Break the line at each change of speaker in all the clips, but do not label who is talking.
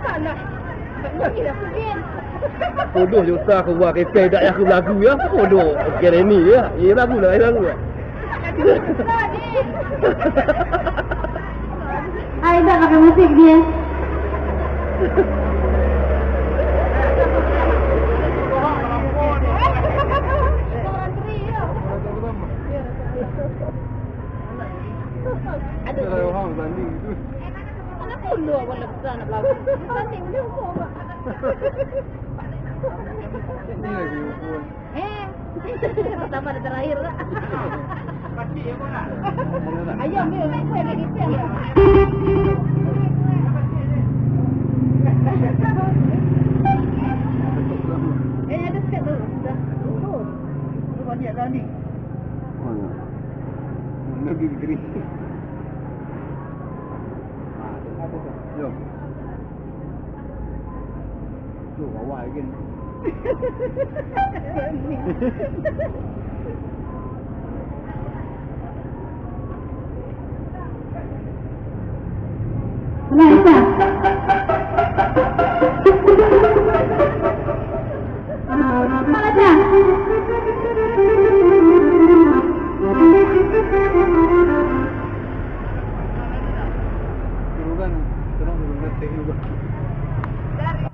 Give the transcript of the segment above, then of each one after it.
Alah. Kira pun.
Bodoh je ustaz aku buat kepel tak aku lagu ya. Bodoh. Okey ni ya. Ya lagu lah, lagu lah.
Ai tak pakai musik dia.
Ada orang banding itu.
Anak puluh wala besar nak lagu. Banding dia kok.
Ini lagi pun.
Pertama dan terakhir lah. Ayam dia saya lagi pel. Ada set tu. Dah. Oh.
Banyak kali. Lagi kering. Jom. Jom bawa lagi.
Laisa. Malaja.
Turunan, terang ngetek juga.
Padang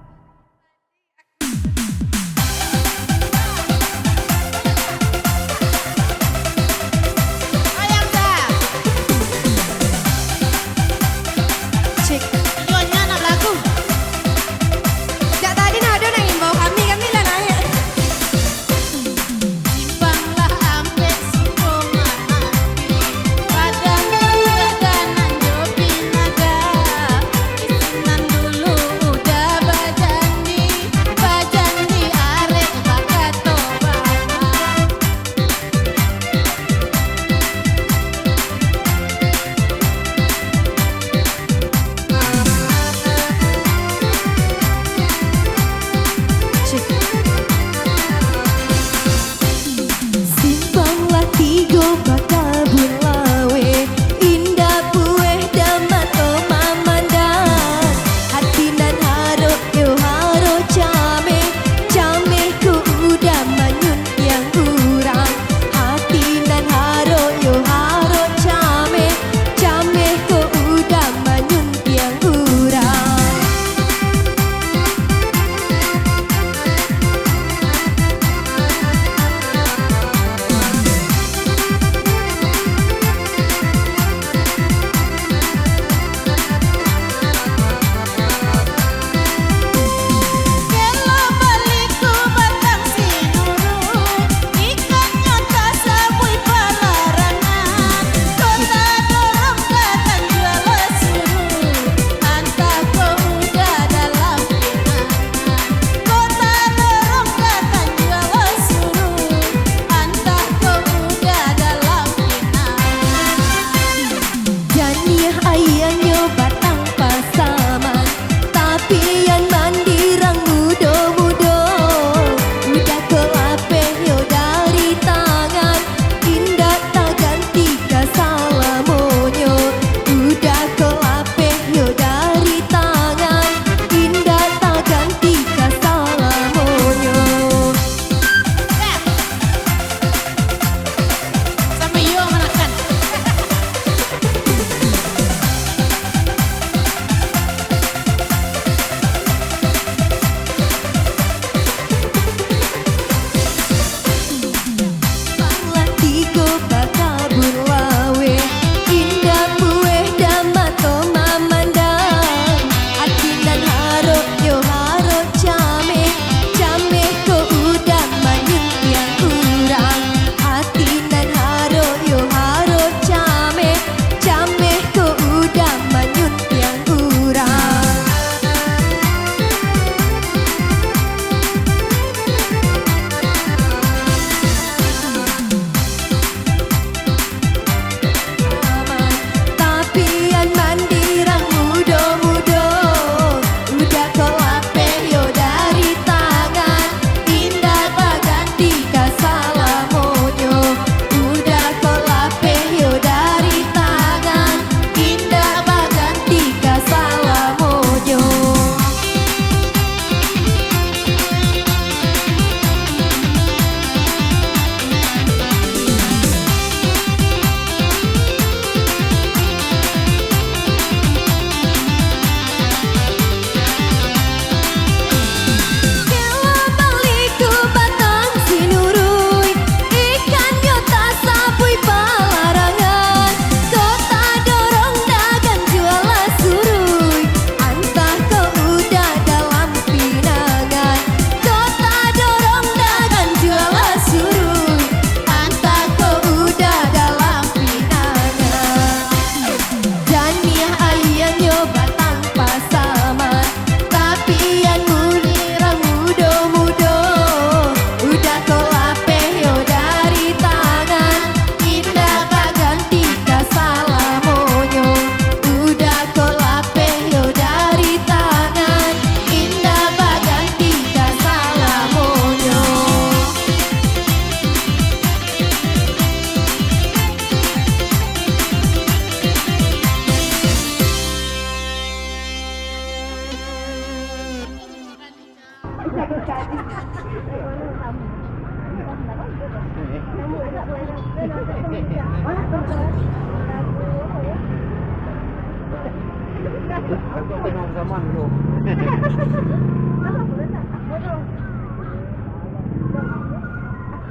Aku tengok zaman dulu.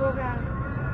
Orang